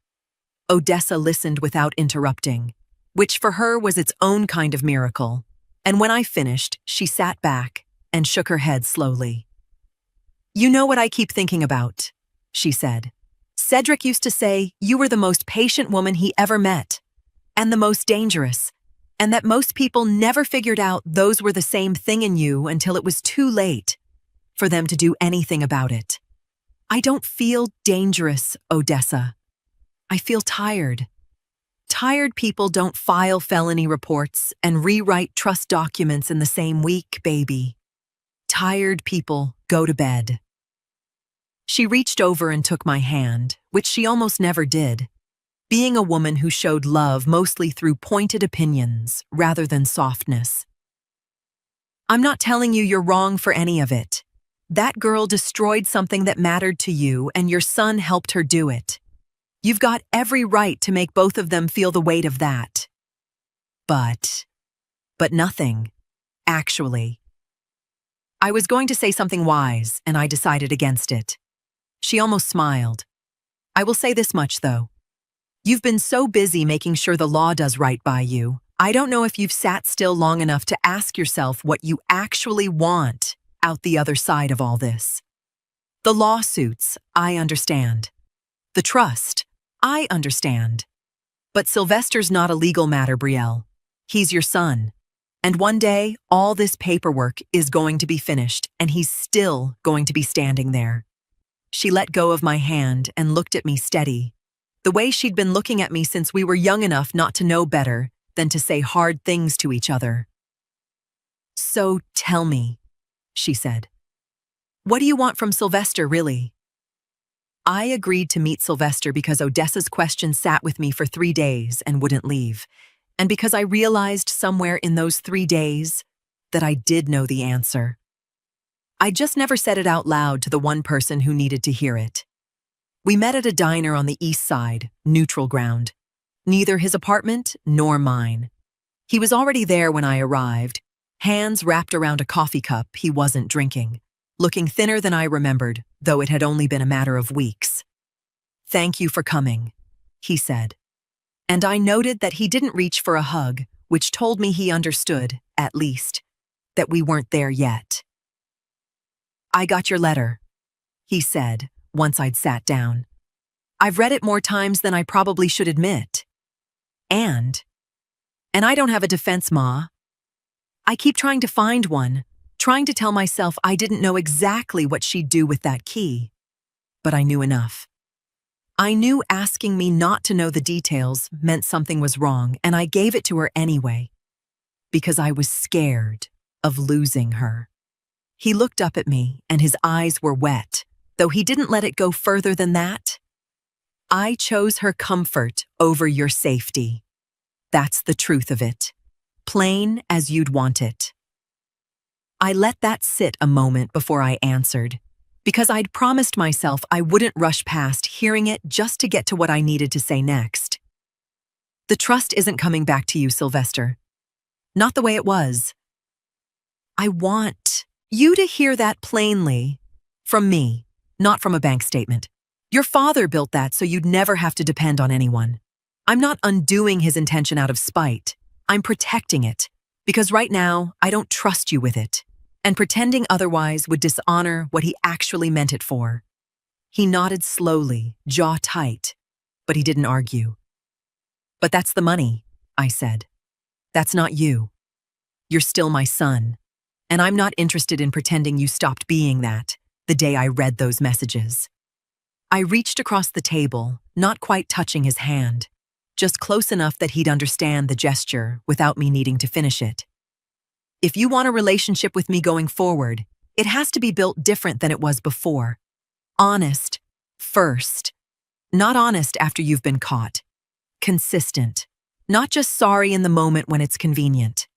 Odessa listened without interrupting, which for her was its own kind of miracle, and when I finished, she sat back and shook her head slowly. "You know what I keep thinking about," she said. "Cedric used to say you were the most patient woman he ever met, and the most dangerous, and that most people never figured out those were the same thing in you until it was too late for them to do anything about it. I don't feel dangerous, Odessa. I feel tired. Tired people don't file felony reports and rewrite trust documents in the same week, baby. Tired people go to bed." She reached over and took my hand, which she almost never did, being a woman who showed love mostly through pointed opinions rather than softness. "I'm not telling you you're wrong for any of it. That girl destroyed something that mattered to you, and your son helped her do it. You've got every right to make both of them feel the weight of that. But nothing, actually. I was going to say something wise, and I decided against it. She almost smiled. I will say this much, though. You've been so busy making sure the law does right by you, I don't know if you've sat still long enough to ask yourself what you actually want out the other side of all this. The lawsuits, I understand. The trust, I understand. But Sylvester's not a legal matter, Brielle. He's your son. And one day, all this paperwork is going to be finished, and he's still going to be standing there. She let go of my hand and looked at me steady, the way she'd been looking at me since we were young enough not to know better than to say hard things to each other. So tell me, she said. What do you want from Sylvester, really? I agreed to meet Sylvester because Odessa's question sat with me for 3 days and wouldn't leave, and because I realized somewhere in those 3 days that I did know the answer. I just never said it out loud to the one person who needed to hear it. We met at a diner on the east side, neutral ground. Neither his apartment nor mine. He was already there when I arrived, hands wrapped around a coffee cup he wasn't drinking, looking thinner than I remembered, though it had only been a matter of weeks. Thank you for coming, he said. And I noted that he didn't reach for a hug, which told me he understood, at least, that we weren't there yet. I got your letter, he said, once I'd sat down. I've read it more times than I probably should admit. And I don't have a defense, Ma. I keep trying to find one, trying to tell myself I didn't know exactly what she'd do with that key. But I knew enough. I knew asking me not to know the details meant something was wrong, and I gave it to her anyway, because I was scared of losing her. He looked up at me, and his eyes were wet, though he didn't let it go further than that. I chose her comfort over your safety. That's the truth of it. Plain as you'd want it. I let that sit a moment before I answered, because I'd promised myself I wouldn't rush past hearing it just to get to what I needed to say next. The trust isn't coming back to you, Sylvester. Not the way it was. I want you to hear that plainly. From me, not from a bank statement. Your father built that so you'd never have to depend on anyone. I'm not undoing his intention out of spite. I'm protecting it, because right now I don't trust you with it, and pretending otherwise would dishonor what he actually meant it for. He nodded slowly, jaw tight, but he didn't argue. But that's the money, I said. That's not you. You're still my son, and I'm not interested in pretending you stopped being that the day I read those messages. I reached across the table, not quite touching his hand, just close enough that he'd understand the gesture without me needing to finish it. If you want a relationship with me going forward, it has to be built different than it was before. Honest, first. Not honest after you've been caught. Consistent. Not just sorry in the moment when it's convenient.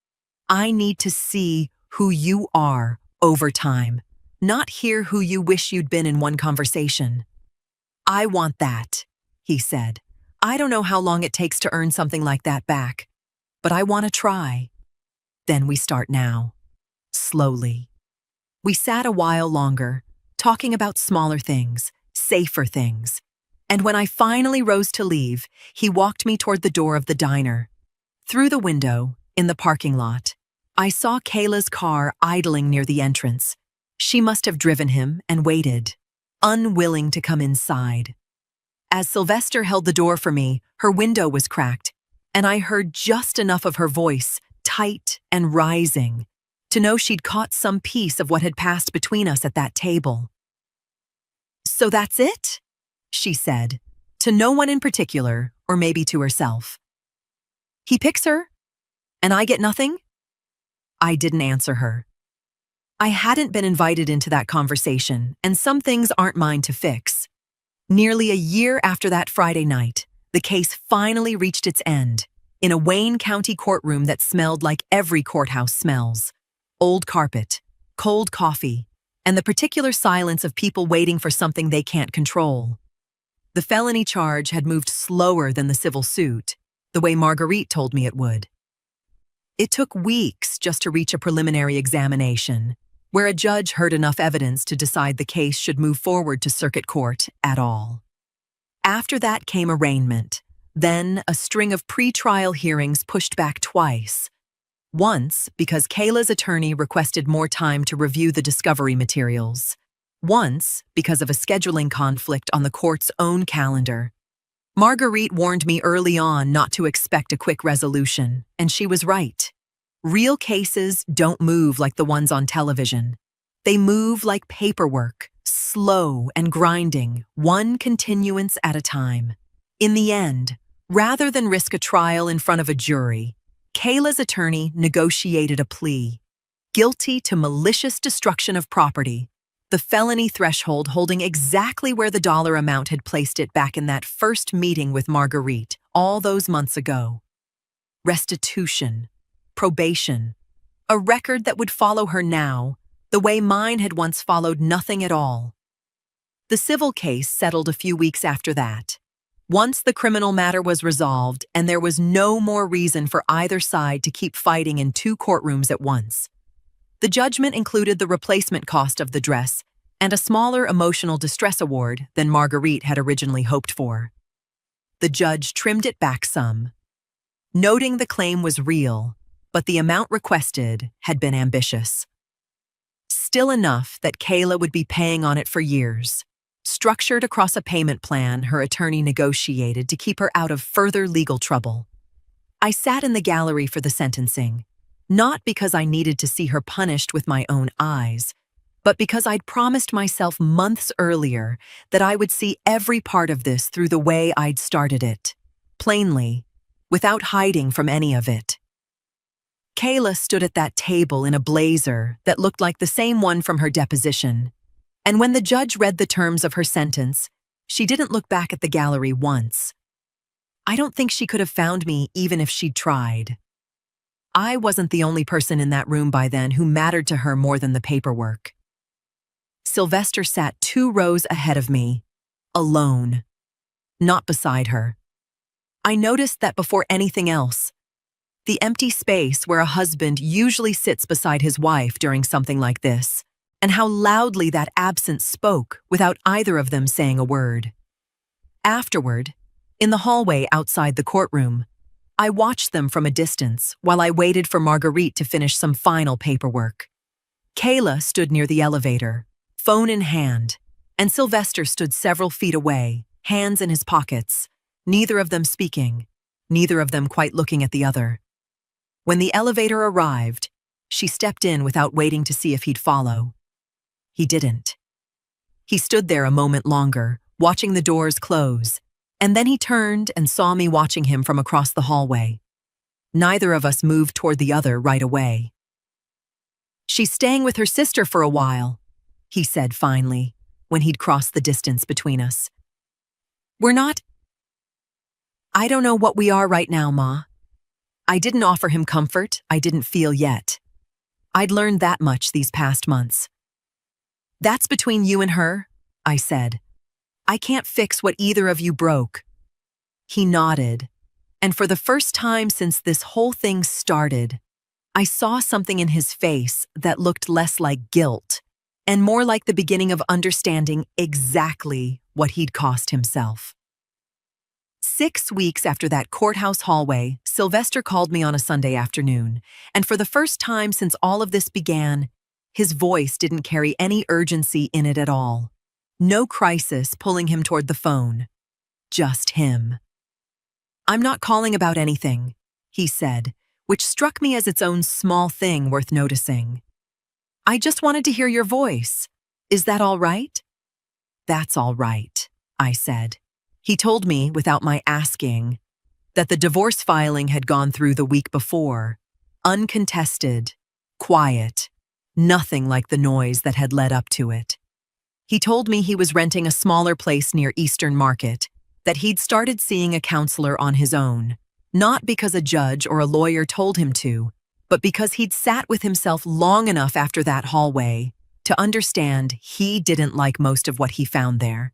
I need to see who you are over time, not hear who you wish you'd been in one conversation. I want that, he said. I don't know how long it takes to earn something like that back, but I want to try. Then we start now. Slowly. We sat a while longer, talking about smaller things, safer things. And when I finally rose to leave, he walked me toward the door of the diner. Through the window, in the parking lot, I saw Kayla's car idling near the entrance. She must have driven him and waited, unwilling to come inside. As Sylvester held the door for me, her window was cracked, and I heard just enough of her voice, tight and rising, to know she'd caught some piece of what had passed between us at that table. So that's it? She said, to no one in particular, or maybe to herself. He picks her, and I get nothing? I didn't answer her. I hadn't been invited into that conversation, and some things aren't mine to fix. Nearly a year after that Friday night, the case finally reached its end, in a Wayne County courtroom that smelled like every courthouse smells. Old carpet, cold coffee, and the particular silence of people waiting for something they can't control. The felony charge had moved slower than the civil suit, the way Marguerite told me it would. It took weeks just to reach a preliminary examination, where a judge heard enough evidence to decide the case should move forward to circuit court at all. After that came arraignment, then a string of pre-trial hearings pushed back twice. Once because Kayla's attorney requested more time to review the discovery materials. Once because of a scheduling conflict on the court's own calendar. Marguerite warned me early on not to expect a quick resolution, and she was right. Real cases don't move like the ones on television. They move like paperwork, slow and grinding, one continuance at a time. In the end, rather than risk a trial in front of a jury, Kayla's attorney negotiated a plea. Guilty to malicious destruction of property, the felony threshold holding exactly where the dollar amount had placed it back in that first meeting with Marguerite all those months ago. Restitution, probation, a record that would follow her now, the way mine had once followed nothing at all. The civil case settled a few weeks after that. Once the criminal matter was resolved and there was no more reason for either side to keep fighting in two courtrooms at once. The judgment included the replacement cost of the dress and a smaller emotional distress award than Marguerite had originally hoped for. The judge trimmed it back some, noting the claim was real, but the amount requested had been ambitious. Still enough that Kayla would be paying on it for years, structured across a payment plan her attorney negotiated to keep her out of further legal trouble. I sat in the gallery for the sentencing, not because I needed to see her punished with my own eyes, but because I'd promised myself months earlier that I would see every part of this through the way I'd started it, plainly, without hiding from any of it. Kayla stood at that table in a blazer that looked like the same one from her deposition, and when the judge read the terms of her sentence, she didn't look back at the gallery once. I don't think she could have found me even if she'd tried. I wasn't the only person in that room by then who mattered to her more than the paperwork. Sylvester sat 2 rows ahead of me, alone, not beside her. I noticed that before anything else, the empty space where a husband usually sits beside his wife during something like this, and how loudly that absence spoke without either of them saying a word. Afterward, in the hallway outside the courtroom, I watched them from a distance while I waited for Marguerite to finish some final paperwork. Kayla stood near the elevator, phone in hand, and Sylvester stood several feet away, hands in his pockets, neither of them speaking, neither of them quite looking at the other. When the elevator arrived, she stepped in without waiting to see if he'd follow. He didn't. He stood there a moment longer, watching the doors close, and then he turned and saw me watching him from across the hallway. Neither of us moved toward the other right away. "She's staying with her sister for a while," he said finally, when he'd crossed the distance between us. "We're not... I don't know what we are right now, Ma." I didn't offer him comfort I didn't feel yet. I'd learned that much these past months. "That's between you and her," I said. "I can't fix what either of you broke." He nodded, and for the first time since this whole thing started, I saw something in his face that looked less like guilt and more like the beginning of understanding exactly what he'd cost himself. 6 weeks after that courthouse hallway, Sylvester called me on a Sunday afternoon, and for the first time since all of this began, his voice didn't carry any urgency in it at all. No crisis pulling him toward the phone. Just him. "I'm not calling about anything," he said, which struck me as its own small thing worth noticing. "I just wanted to hear your voice. Is that all right?" "That's all right," I said. He told me, without my asking, that the divorce filing had gone through the week before, uncontested, quiet, nothing like the noise that had led up to it. He told me he was renting a smaller place near Eastern Market, that he'd started seeing a counselor on his own, not because a judge or a lawyer told him to, but because he'd sat with himself long enough after that hallway to understand he didn't like most of what he found there.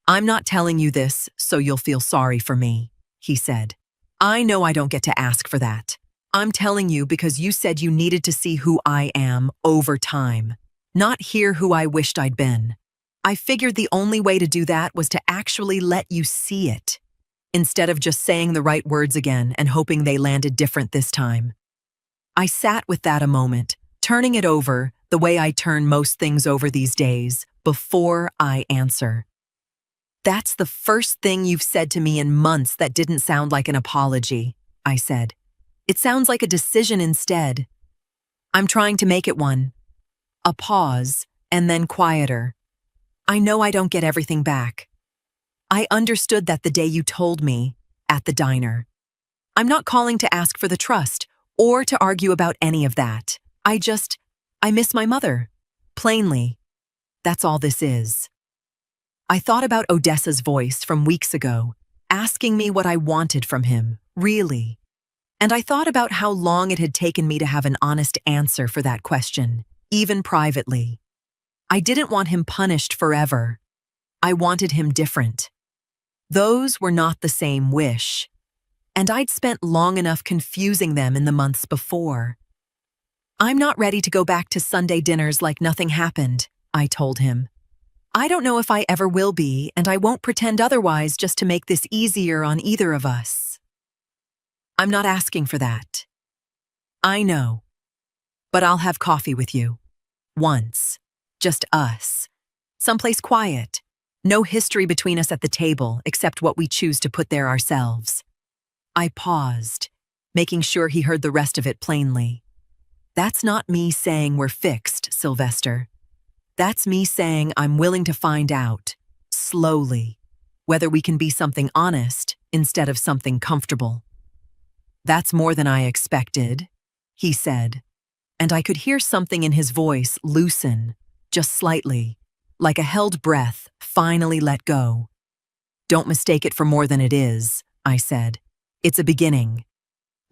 "I'm not telling you this so you'll feel sorry for me," he said. "I know I don't get to ask for that. I'm telling you because you said you needed to see who I am over time, not hear who I wished I'd been. I figured the only way to do that was to actually let you see it, instead of just saying the right words again and hoping they landed different this time. I sat with that a moment, turning it over the way I turn most things over these days, before I answer. That's the first thing you've said to me in months that didn't sound like an apology, I said. It sounds like a decision instead. I'm trying to make it one. A pause, and then quieter. I know I don't get everything back. I understood that the day you told me, at the diner. I'm not calling to ask for the trust, or to argue about any of that. I miss my mother. Plainly. That's all this is. I thought about Odessa's voice from weeks ago, asking me what I wanted from him, really. And I thought about how long it had taken me to have an honest answer for that question, even privately. I didn't want him punished forever. I wanted him different. Those were not the same wish, and I'd spent long enough confusing them in the months before. I'm not ready to go back to Sunday dinners like nothing happened, I told him. I don't know if I ever will be, and I won't pretend otherwise just to make this easier on either of us. I'm not asking for that. I know. But I'll have coffee with you. Once. Just us. Someplace quiet. No history between us at the table except what we choose to put there ourselves. I paused, making sure he heard the rest of it plainly. That's not me saying we're fixed, Sylvester. That's me saying I'm willing to find out, slowly, whether we can be something honest instead of something comfortable. That's more than I expected, he said, and I could hear something in his voice loosen, just slightly, like a held breath finally let go. Don't mistake it for more than it is, I said. It's a beginning.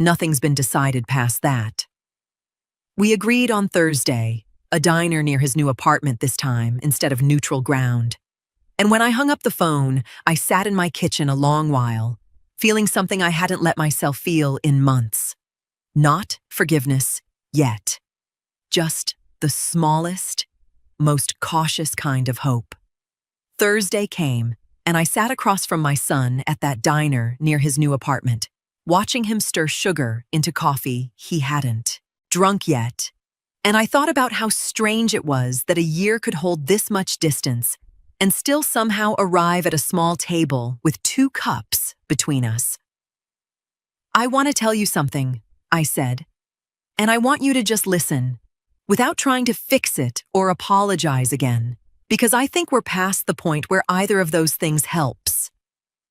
Nothing's been decided past that. We agreed on Thursday, a diner near his new apartment this time instead of neutral ground. And when I hung up the phone, I sat in my kitchen a long while, feeling something I hadn't let myself feel in months. Not forgiveness yet. Just the smallest, most cautious kind of hope. Thursday came, and I sat across from my son at that diner near his new apartment, watching him stir sugar into coffee he hadn't drunk yet. And I thought about how strange it was that a year could hold this much distance and still somehow arrive at a small table with 2 cups between us. I want to tell you something, I said, and I want you to just listen, without trying to fix it or apologize again, because I think we're past the point where either of those things helps.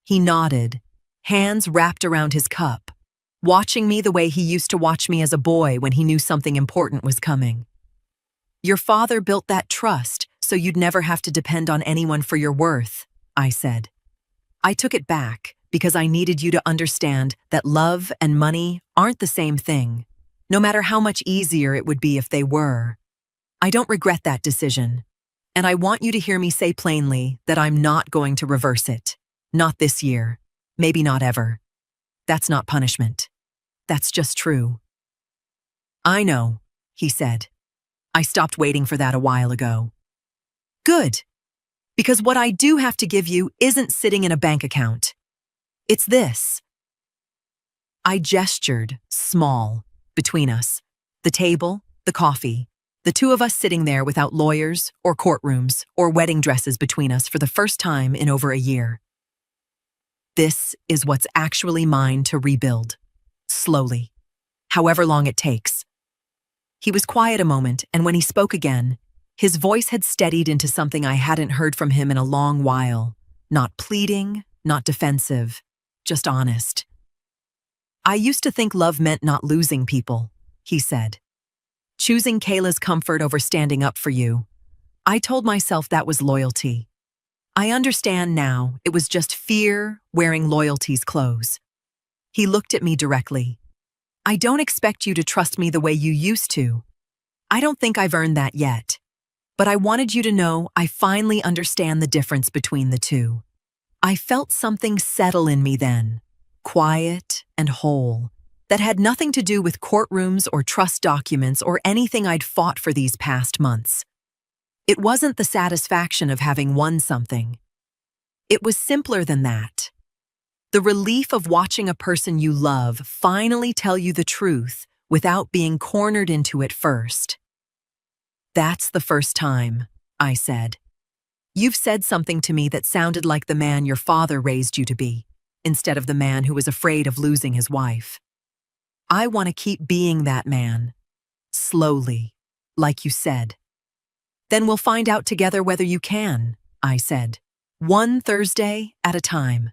He nodded, hands wrapped around his cup, watching me the way he used to watch me as a boy when he knew something important was coming. Your father built that trust so you'd never have to depend on anyone for your worth, I said. I took it back because I needed you to understand that love and money aren't the same thing, no matter how much easier it would be if they were. I don't regret that decision, and I want you to hear me say plainly that I'm not going to reverse it. Not this year, maybe not ever. That's not punishment. That's just true. I know, he said. I stopped waiting for that a while ago. Good, because what I do have to give you isn't sitting in a bank account. It's this. I gestured, small, between us. The table, the coffee, the 2 of us sitting there without lawyers or courtrooms or wedding dresses between us for the first time in over a year. This is what's actually mine to rebuild. Slowly. However long it takes. He was quiet a moment, and when he spoke again, his voice had steadied into something I hadn't heard from him in a long while. Not pleading, not defensive, just honest. I used to think love meant not losing people, he said. Choosing Kayla's comfort over standing up for you. I told myself that was loyalty. I understand now it was just fear wearing loyalty's clothes. He looked at me directly. I don't expect you to trust me the way you used to. I don't think I've earned that yet. But I wanted you to know I finally understand the difference between the two. I felt something settle in me then, quiet and whole, that had nothing to do with courtrooms or trust documents or anything I'd fought for these past months. It wasn't the satisfaction of having won something. It was simpler than that. The relief of watching a person you love finally tell you the truth without being cornered into it first. "That's the first time," I said. "You've said something to me that sounded like the man your father raised you to be, instead of the man who was afraid of losing his wife. I want to keep being that man. Slowly, like you said." "Then we'll find out together whether you can," I said. "One Thursday at a time."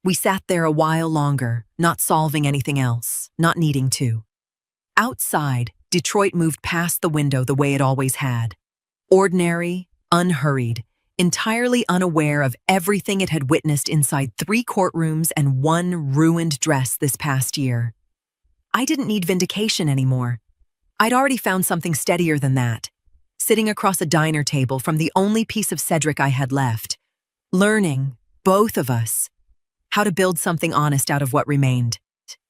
We sat there a while longer, not solving anything else, not needing to. Outside, Detroit moved past the window the way it always had. Ordinary, unhurried, entirely unaware of everything it had witnessed inside 3 courtrooms and 1 ruined dress this past year. I didn't need vindication anymore. I'd already found something steadier than that, sitting across a diner table from the only piece of Cedric I had left, learning, both of us, how to build something honest out of what remained.